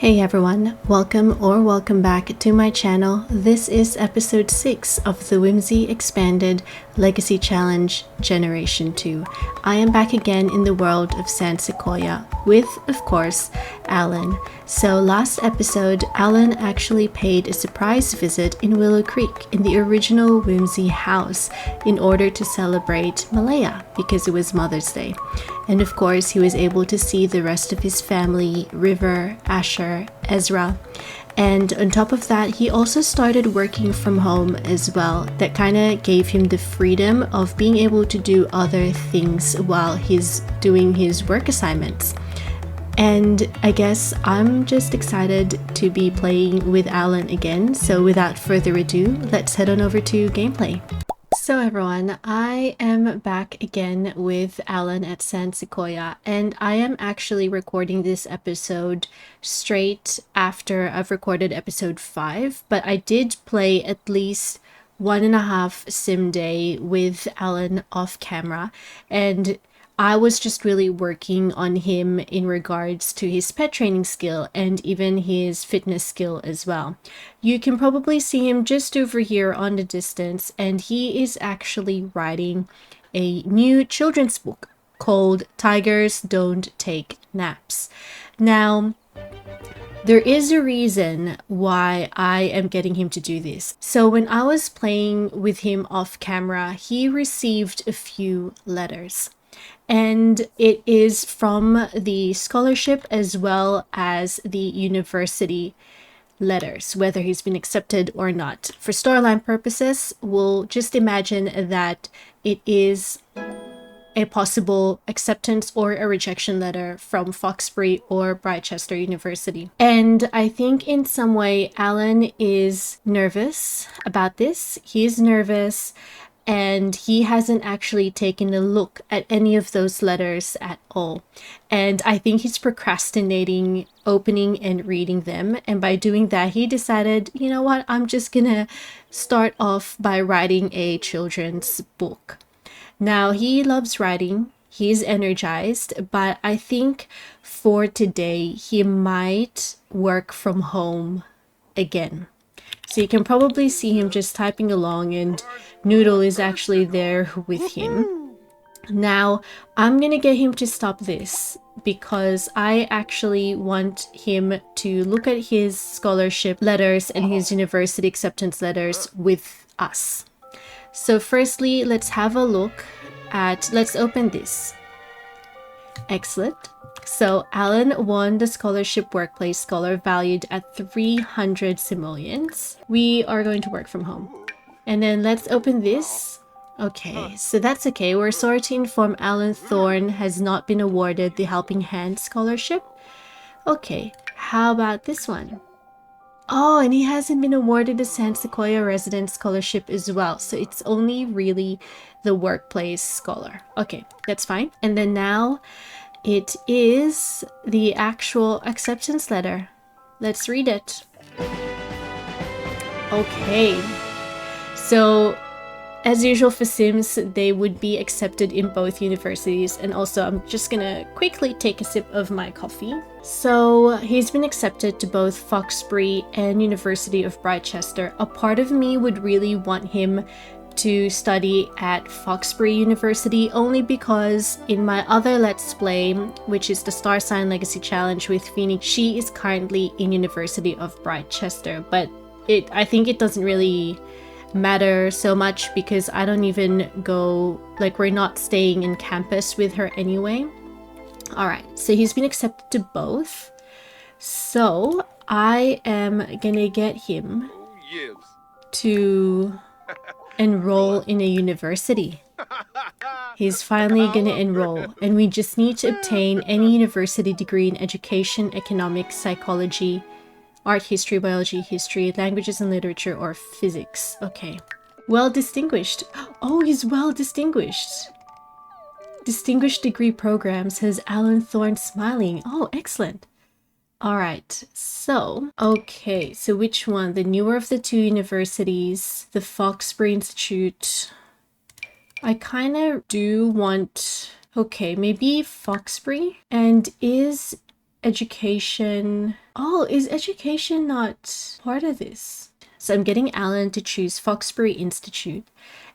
Hey everyone, welcome back to my channel. This is episode 6 of the Whimsy Expanded Legacy Challenge Generation 2. I am back again in the world of San Sequoia with, of course, Alon. So last episode, Alon actually paid a surprise visit in Willow Creek in the original Whimsy house in order to celebrate Malaya because it was Mother's Day. And of course, he was able to see the rest of his family, River, Asher, Ezra. And on top of that, he also started working from home as well. That kind of gave him the freedom of being able to do other things while he's doing his work assignments. And I guess I'm just excited to be playing with Alon again. So without further ado, let's head on over to gameplay. So everyone, I am back again with Alon at San Sequoia, and I am actually recording this episode straight after I've recorded episode 5, but I did play at least 1.5 sim day with Alon off camera, and I was just really working on him in regards to his pet training skill and even his fitness skill as well. You can probably see him just over here on the distance, and he is actually writing a new children's book called Tigers Don't Take Naps. Now, there is a reason why I am getting him to do this. So when I was playing with him off camera, he received a few letters. And it is from the scholarship as well as the university letters, whether he's been accepted or not. For storyline purposes, we'll just imagine that it is a possible acceptance or a rejection letter from Foxbury or Brightchester University. And I think in some way, Alon is nervous about this. He is nervous, and he hasn't actually taken a look at any of those letters at all. And I think he's procrastinating opening and reading them. And by doing that, he decided, you know what, I'm just gonna start off by writing a children's book. Now, he loves writing, he's energized, but I think for today, he might work from home again. So you can probably see him just typing along, and Noodle is actually there with him. Now, I'm gonna get him to stop this because I actually want him to look at his scholarship letters and his university acceptance letters with us. So firstly, let's have a look at, let's open this. Excellent. So Alon won the scholarship workplace scholar valued at 300 simoleons. We are going to work from home. And then let's open this. Okay, so that's okay. We're sorry to inform Alon Thorne has not been awarded the Helping Hand scholarship. Okay, how about this one? Oh, and he hasn't been awarded the San Sequoia resident scholarship as well. So it's only really the workplace scholar. Okay, that's fine. And then now it is the actual acceptance letter. Let's read it. Okay. So, as usual for Sims, they would be accepted in both universities. And also, I'm just gonna quickly take a sip of my coffee. So, he's been accepted to both Foxbury and University of Brightchester. A part of me would really want him to study at Foxbury University only because in my other Let's Play, which is the Star Sign Legacy Challenge with Phoenix, she is currently in University of Brightchester. But I think it doesn't really matter so much because I don't even go, like, we're not staying in campus with her anyway. Alright, so he's been accepted to both. So I am gonna get him to enroll in a university. He's finally gonna enroll, and we just need to obtain any university degree in education, economics, psychology, art history, biology, history, languages and literature, or physics. Okay. Well distinguished. Oh, he's well distinguished. Distinguished degree programs has Alon Thorne smiling. Oh, excellent. All right, so, okay, so which one? The newer of the two universities, the Foxbury Institute. I kind of do want, okay, maybe Foxbury. And is education. Oh, is education not part of this? So I'm getting Alan to choose Foxbury Institute.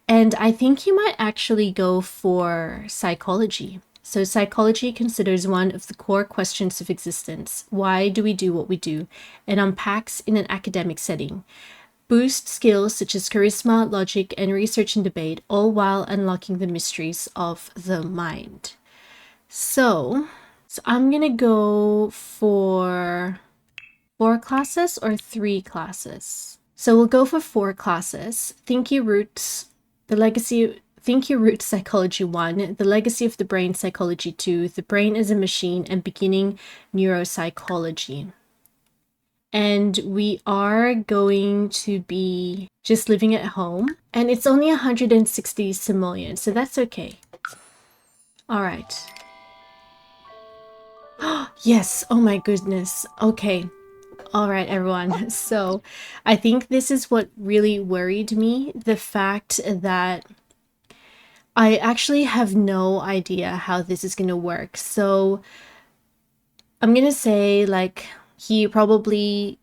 And I think he might actually go for psychology. So psychology considers one of the core questions of existence. Why do we do what we do? And unpacks in an academic setting. Boost skills such as charisma, logic, and research and debate, all while unlocking the mysteries of the mind. So I'm gonna go for 4 classes or 3 classes. So we'll go for 4 classes. Think Roots Psychology 1, The Legacy of the Brain Psychology 2, The Brain as a Machine, and Beginning Neuropsychology. And we are going to be just living at home. And it's only 160 simoleons, so that's okay. All right. Yes, oh my goodness. Okay. All right, everyone. So I think this is what really worried me. The fact that I actually have no idea how this is going to work. So I'm going to say, like, he probably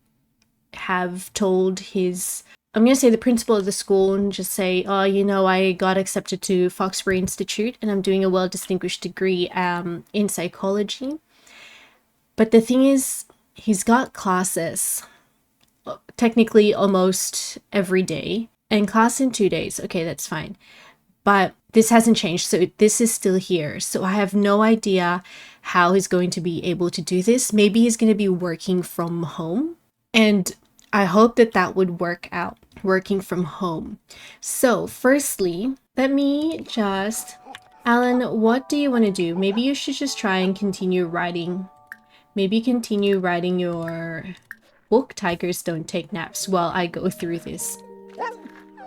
have told his, I'm going to say the principal of the school and just say, oh, you know, I got accepted to Foxbury Institute and I'm doing a well-distinguished degree in psychology. But the thing is, he's got classes technically almost every day and class in 2 days. Okay, that's fine. But this hasn't changed. So this is still here. So I have no idea how he's going to be able to do this. Maybe he's going to be working from home. And I hope that that would work out, working from home. So firstly, let me just, Alan, what do you want to do? Maybe you should just try and continue writing. Maybe continue writing your book, Tigers Don't Take Naps, while I go through this.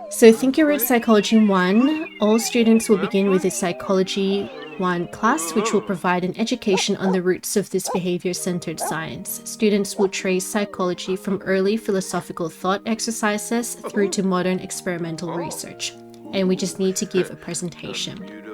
So Think Your Roots Psychology 1, all students will begin with a Psychology 1 class, which will provide an education on the roots of this behavior-centered science. Students will trace psychology from early philosophical thought exercises through to modern experimental research. And we just need to give a presentation.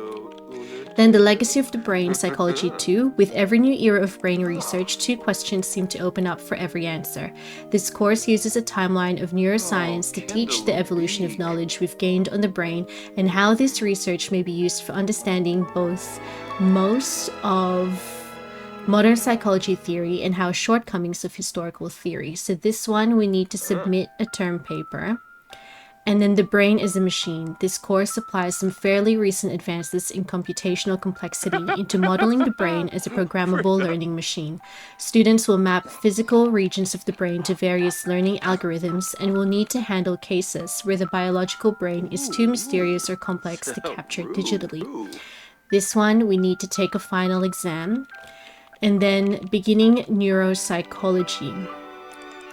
Then The Legacy of the Brain Psychology 2. With every new era of brain research, 2 questions seem to open up for every answer. This course uses a timeline of neuroscience to teach the evolution of knowledge we've gained on the brain and how this research may be used for understanding both most of modern psychology theory and how shortcomings of historical theory. So this one, we need to submit a term paper. And then The Brain is a Machine. This course applies some fairly recent advances in computational complexity into modeling the brain as a programmable learning machine. Students will map physical regions of the brain to various learning algorithms and will need to handle cases where the biological brain is too mysterious or complex to capture digitally. This one, we need to take a final exam. And then Beginning Neuropsychology.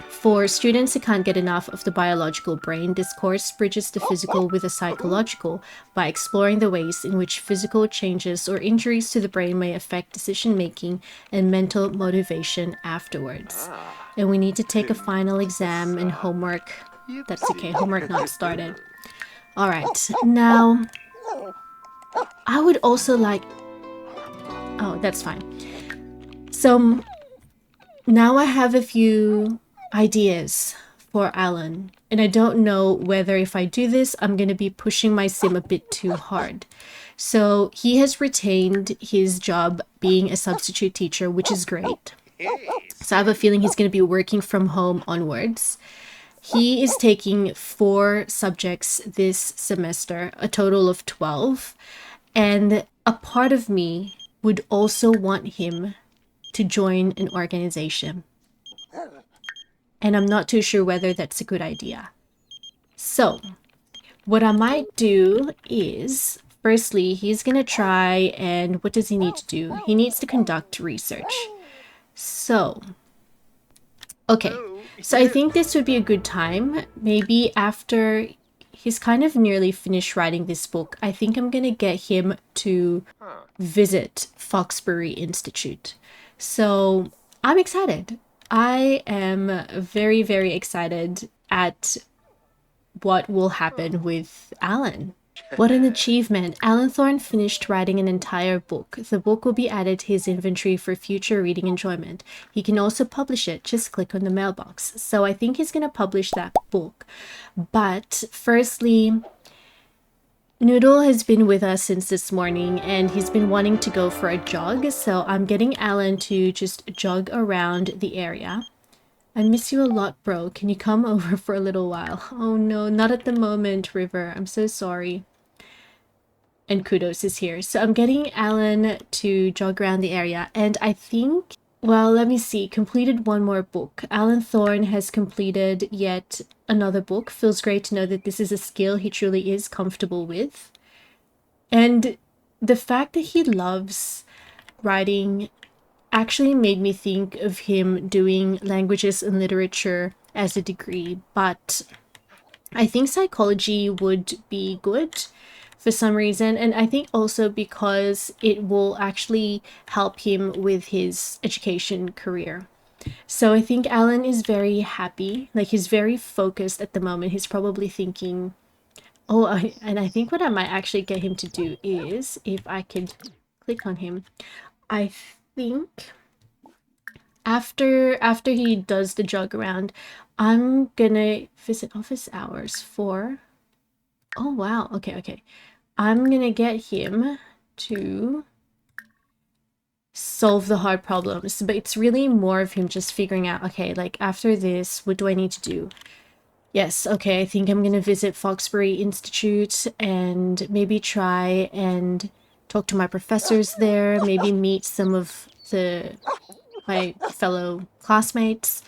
For students who can't get enough of the biological brain, this course bridges the physical with the psychological by exploring the ways in which physical changes or injuries to the brain may affect decision-making and mental motivation afterwards. And we need to take a final exam and homework. That's okay, homework not started. All right, now I would also like, oh, that's fine. So now I have a few ideas for Alan, and I don't know whether if I do this, I'm going to be pushing my sim a bit too hard. So he has retained his job being a substitute teacher, which is great. So I have a feeling he's going to be working from home onwards. He is taking 4 subjects this semester, a total of 12. And a part of me would also want him to join an organization. And I'm not too sure whether that's a good idea. So what I might do is, firstly, he's going to try and what does he need to do? He needs to conduct research. So, okay. So I think this would be a good time. Maybe after he's kind of nearly finished writing this book, I think I'm going to get him to visit Foxbury Institute. So I'm excited. I am very, very excited at what will happen with Alan. What an achievement! Alan Thorne finished writing an entire book. The book will be added to his inventory for future reading enjoyment. He can also publish it. Just click on the mailbox. So I think he's going to publish that book. But firstly, Noodle has been with us since this morning and he's been wanting to go for a jog. So I'm getting Alan to just jog around the area. I miss you a lot, bro. Can you come over for a little while? Oh no, not at the moment, River. I'm so sorry. And Kudos is here. So I'm getting Alan to jog around the area. And I think, well, let me see. Completed one more book. Alan Thorne has completed yet another book. Feels great to know that this is a skill he truly is comfortable with. And the fact that he loves writing actually made me think of him doing languages and literature as a degree, but I think psychology would be good for some reason, and I think also because it will actually help him with his education career. So I think Alan is very happy, like he's very focused at the moment. He's probably thinking, oh, and I think what I might actually get him to do is, if I could click on him, I think after he does the jog around, I'm gonna visit office hours for, oh wow, okay, I'm gonna get him to solve the hard problems, but it's really more of him just figuring out, okay, like after this, what do I need to do? Yes, okay, I think I'm gonna visit Foxbury Institute and maybe try and talk to my professors there, maybe meet some of my fellow classmates,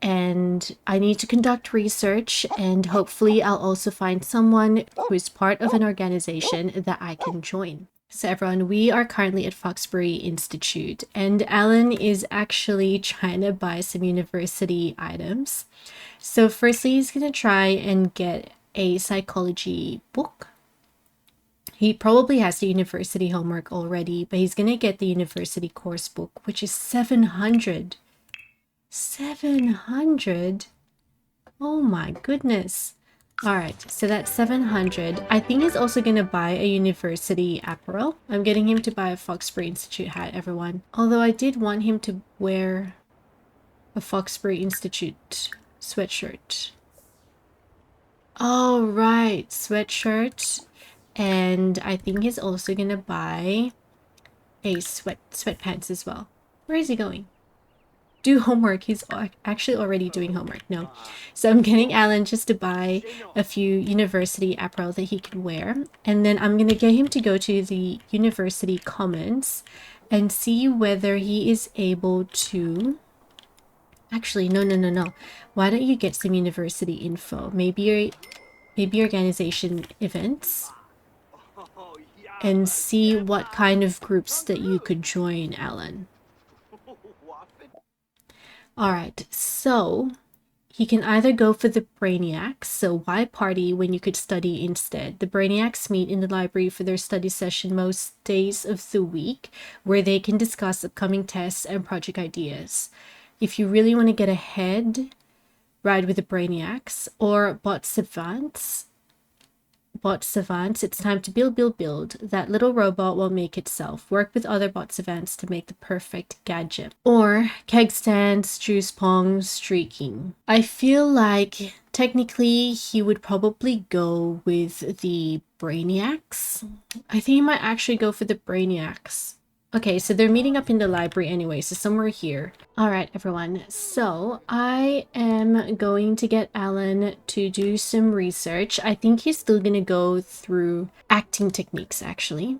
and I need to conduct research, and hopefully I'll also find someone who is part of an organization that I can join. So everyone, we are currently at Foxbury Institute, and Alan is actually trying to buy some university items. So firstly, he's going to try and get a psychology book. He probably has the university homework already, but he's going to get the university course book, which is 700. 700? Oh my goodness. All right, so that's 700. I think he's also going to buy a university apparel. I'm getting him to buy a Foxbury Institute hat, everyone. Although I did want him to wear a Foxbury Institute sweatshirt. Oh, right, sweatshirt. And I think he's also going to buy a sweatpants as well. Where is he going? Do homework. He's actually already doing homework. No. So I'm getting Alan just to buy a few university apparel that he can wear. And then I'm going to get him to go to the university commons and see whether he is able to... Actually, no. Why don't you get some university info? Maybe organization events. And see what kind of groups that you could join, Alan. Alright, so he can either go for the brainiacs, so why party when you could study instead? The brainiacs meet in the library for their study session most days of the week, where they can discuss upcoming tests and project ideas. If you really want to get ahead, ride with the brainiacs, or bot savants, it's time to build. That little robot will make itself. Work with other bot savants to make the perfect gadget. Or keg stands, juice pong, streaking. I feel like technically he would probably go with the brainiacs. I think he might actually go for the brainiacs. Okay, so they're meeting up in the library anyway, so somewhere here. All right, everyone. So I am going to get Alan to do some research. I think he's still going to go through acting techniques, actually.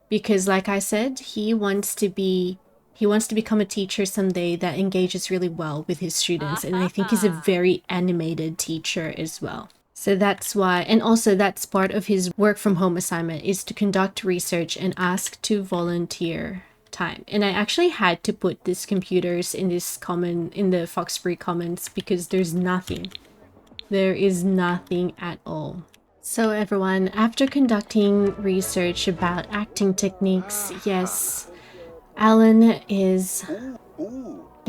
Because like I said, he wants to become a teacher someday that engages really well with his students. And I think he's a very animated teacher as well. So that's why, and also that's part of his work from home assignment, is to conduct research and ask to volunteer time. And I actually had to put these computers in this in the Foxbury Commons, because there's nothing. There is nothing at all. So everyone, after conducting research about acting techniques, yes, Alan he's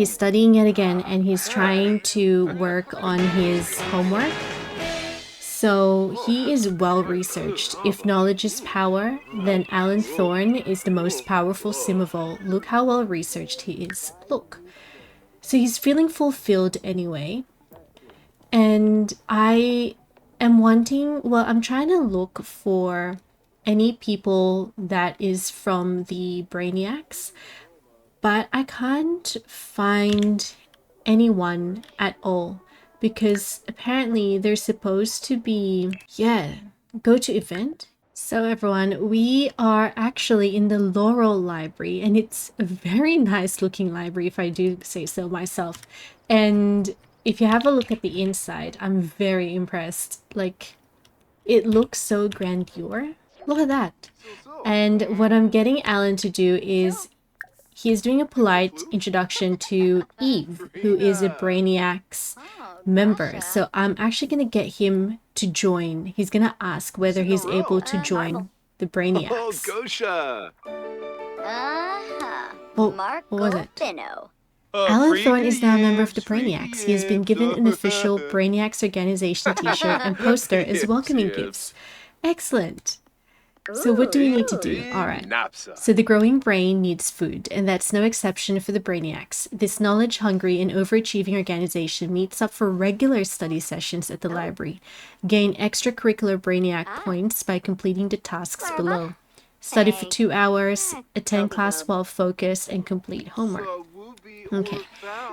studying it again, and he's trying to work on his homework. So he is well researched. If knowledge is power, then Alan Thorne is the most powerful sim of all. Look how well researched he is. Look. So he's feeling fulfilled anyway. And I am wanting, well, I'm trying to look for any people that is from the brainiacs, but I can't find anyone at all because apparently they're supposed to be, go to event. So everyone, we are actually in the Laurel Library, and it's a very nice looking library if I do say so myself. And if you have a look at the inside, I'm very impressed. Like, it looks so grandeur. Look at that. And what I'm getting Alan to do is he is doing a polite introduction to Eve, who is a Brainiac's member. So I'm actually going to get him to join. He's going to ask whether he's able to join the Brainiacs. Oh, Gosha! Oh, what was it? Alan Thorne is now a member of the Brainiacs. He has been given an official Brainiacs organization t-shirt and poster as welcoming gifts. Excellent. So what do we need to do? Alright. So the growing brain needs food, and that's no exception for the Brainiacs. This knowledge-hungry and overachieving organization meets up for regular study sessions at the library. Gain extracurricular Brainiac points by completing the tasks below. Study for 2 hours, attend class while focused, and complete homework. Okay,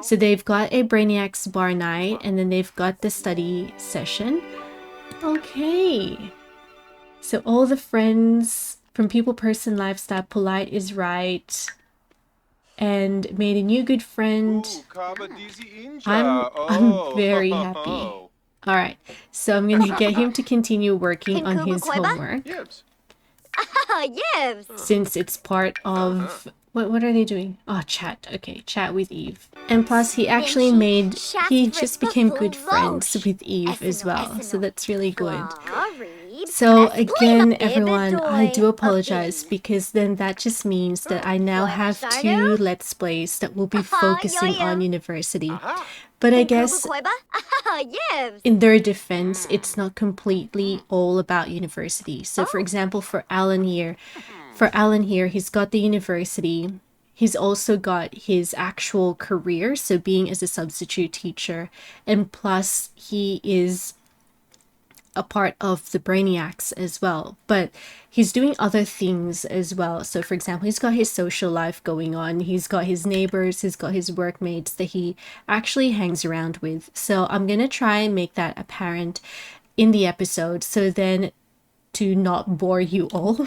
so they've got a Brainiacs bar night, and then they've got the study session. Okay. So all the friends from People, Person, Lifestyle, Polite is right, and made a new good friend. I'm very happy. All right, so I'm gonna get him to continue working on his homework. Since it's part of what are they doing? Oh, chat. Okay, chat with Eve. And plus he just became good friends with Eve as well. So that's really good. So again, everyone, I do apologize because then that just means that I now have 2 Let's Plays that will be focusing on university. But I guess in their defense, it's not completely all about university. So for example, for Alan here, he's got the university. He's also got his actual career, so being as a substitute teacher. And plus, he is a part of the Brainiacs as well, but he's doing other things as well. So for example, he's got his social life going on, he's got his neighbors, he's got his workmates that he actually hangs around with. So I'm gonna try and make that apparent in the episode, so then to not bore you all,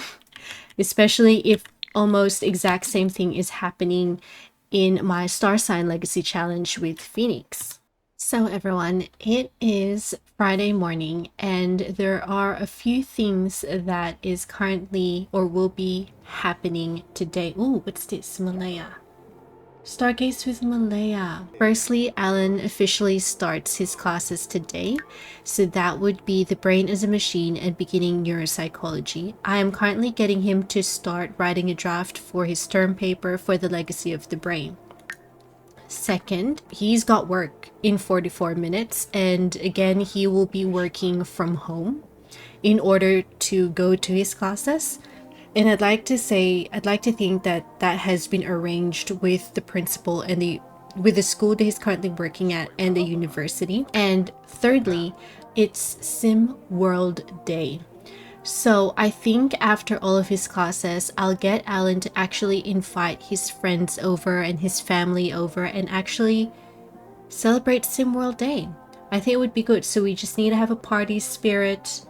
especially if almost exact same thing is happening in my Star Sign Legacy Challenge with Phoenix. So everyone, it is Friday morning and there are a few things that is currently or will be happening today. Ooh, what's this? Malaya. Stargaze with Malaya. Firstly, Alan officially starts his classes today. So that would be the brain as a machine and beginning neuropsychology. I am currently getting him to start writing a draft for his term paper for the legacy of the brain. Second, he's got work in 44 minutes, and again, he will be working from home in order to go to his classes. And I'd like to think that that has been arranged with the principal and with the school that he's currently working at and the university. And thirdly, it's Sim World Day. So I think after all of his classes, I'll get Alan to actually invite his friends over and his family over and actually celebrate SimWorld Day. I think it would be good. So we just need to have a party spirit,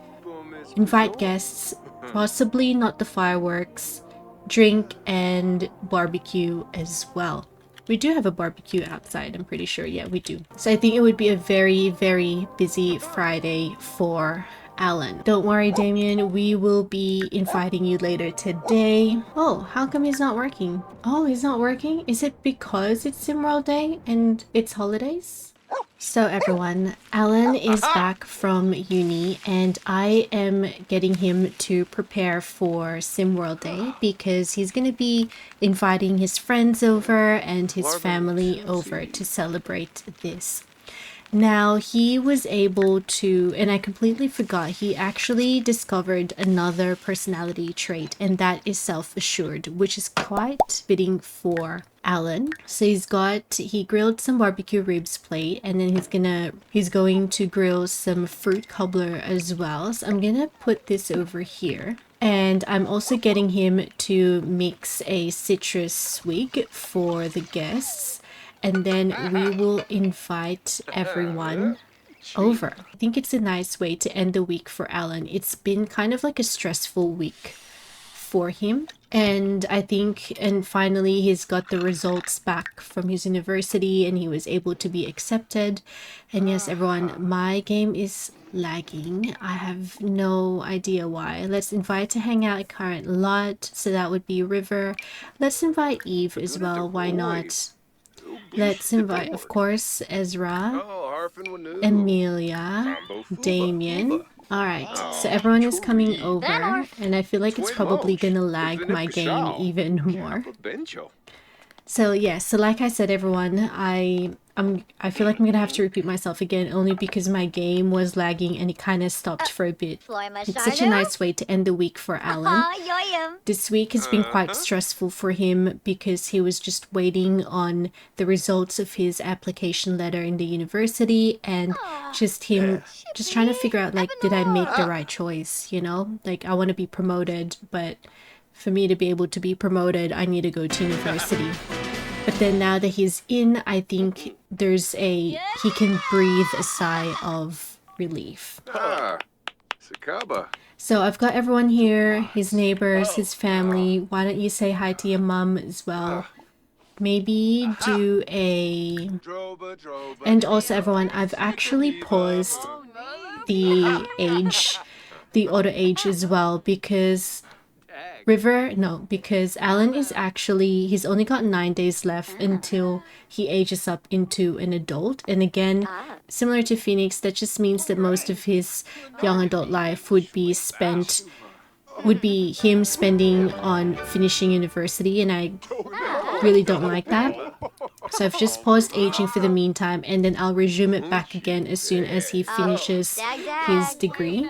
invite guests, possibly not the fireworks, drink and barbecue as well. We do have a barbecue outside, I'm pretty sure. Yeah, we do. So I think it would be a very, very busy Friday for Alan. Don't worry, Damien, we will be inviting you later today. Oh, how come he's not working? Oh, he's not working? Is it because it's SimWorld Day and it's holidays? So everyone, Alan is back from uni and I am getting him to prepare for SimWorld Day because he's going to be inviting his friends over and his family over to celebrate this. Now he was able to, and I completely forgot, he actually discovered another personality trait, and that is self-assured, which is quite fitting for Alon. So he grilled some barbecue ribs plate, and then he's going to grill some fruit cobbler as well. So I'm gonna put this over here. And I'm also getting him to mix a citrus swig for the guests. And then we will invite everyone over. I think it's a nice way to end the week for Alon. It's been kind of like a stressful week for him. And I think, and finally he's got the results back from his university and he was able to be accepted. And yes, everyone, my game is lagging. I have no idea why. Let's invite to hang out at current lot. So that would be River. Let's invite Eve as well. Why not? Let's invite, of course, Ezra, Amelia, Damien. Alright, so everyone is coming over, and I feel like it's probably gonna lag my game even more. So yeah, so like I said, everyone, I feel like I'm gonna have to repeat myself again, only because my game was lagging and it kind of stopped for a bit. It's such a nice way to end the week for Alon. This week has been quite stressful for him because he was just waiting on the results of his application letter in the university, and just trying to figure out, like, did I make the right choice, you know? Like, I want to be promoted, but for me to be able to be promoted, I need to go to university. But then now that he's in, I think he can breathe a sigh of relief. So I've got everyone here, his neighbors, his family. Why don't you say hi to your mum as well? Maybe do a... And also everyone, I've actually paused the auto age as well, because because Alon is actually, he's only got 9 days left until he ages up into an adult. And again, similar to Phoenix, that just means that most of his young adult life would be him spending on finishing university, and I really don't like that. So I've just paused aging for the meantime, and then I'll resume it back again as soon as he finishes his degree.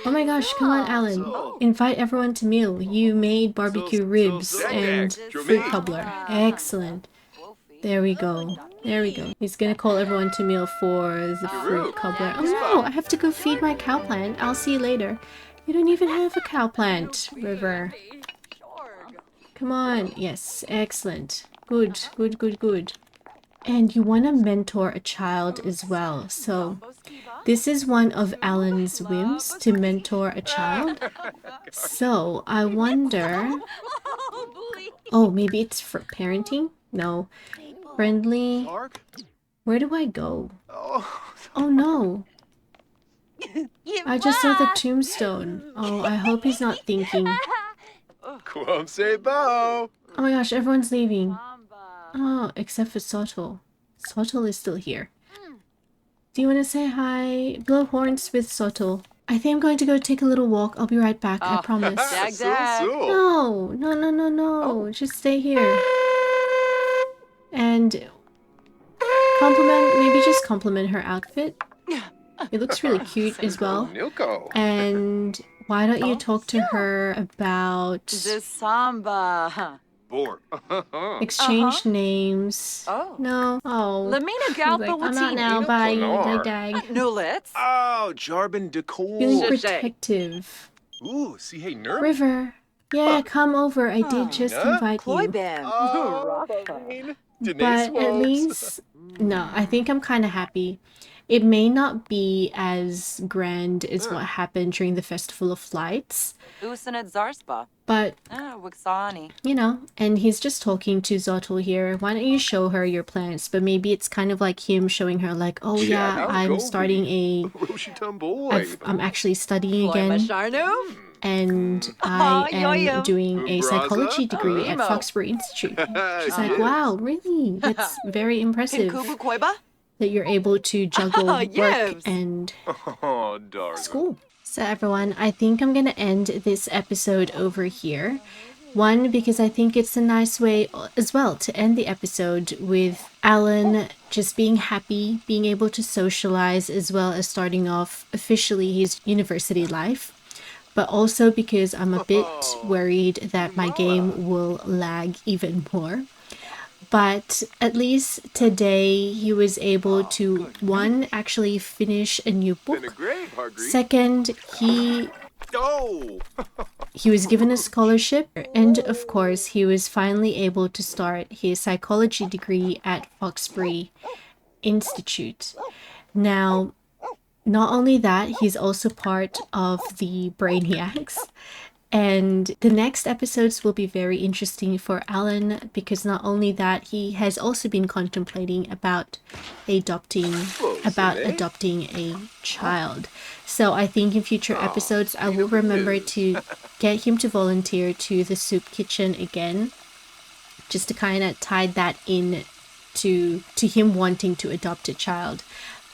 Oh my gosh, come on, Alon. Invite everyone to meal. You made barbecue ribs and fruit cobbler. Excellent. There we go. There we go. He's gonna call everyone to meal for the fruit cobbler. Oh no, I have to go feed my cow plant. I'll see you later. You don't even have a cow plant, River. Come on. Yes, excellent. Good, good, good, good. And you want to mentor a child as well. So this is one of Alon's whims, to mentor a child. So I wonder... Oh, maybe it's for parenting? No. Friendly. Where do I go? Oh no. I just saw the tombstone. Oh, I hope he's not thinking. Oh my gosh, everyone's leaving. Oh, except for Soto. Soto is still here. Do you want to say hi? Blow horns with Soto. I think I'm going to go take a little walk. I'll be right back, I promise. No, no, no, no, no. Just stay here. And maybe just compliment her outfit. It looks really cute as well. And why don't you talk to her about... exchange names. No. Oh. Like, I'm not now. Bye. Dag. Feeling protective. River. Yeah, come over. I did just invite you. But at least... No, I think I'm kind of happy. It may not be as grand as what happened during the Festival of Lights. But, you know, and he's just talking to Zotl here. Why don't you show her your plants? But maybe it's kind of like him showing her, like, oh yeah, I'm actually studying again. And I am doing a psychology degree at Foxburian Institute. She's like, wow, really? That's very impressive. That you're able to juggle work and school. So everyone, I think I'm gonna end this episode over here. One, because I think it's a nice way as well to end the episode with Alon just being happy, being able to socialize, as well as starting off officially his university life. But also because I'm a bit worried that my game will lag even more. But at least today he was able to, one, actually finish a new book. Second, he was given a scholarship, and of course he was finally able to start his psychology degree at Foxbury Institute. Now, not only that, he's also part of the Brainiacs. And the next episodes will be very interesting for Alon, because not only that, he has also been contemplating about adopting a child. So I think in future episodes I will remember to get him to volunteer to the soup kitchen again, just to kind of tie that in to him wanting to adopt a child.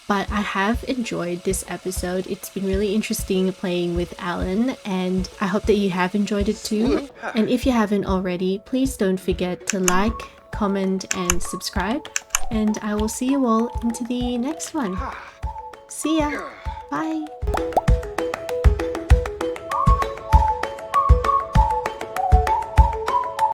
But I have enjoyed this episode. It's been really interesting playing with Alon, and I hope that you have enjoyed it too. And if you haven't already, please don't forget to like, comment, and subscribe. And I will see you all into the next one. See ya! Bye!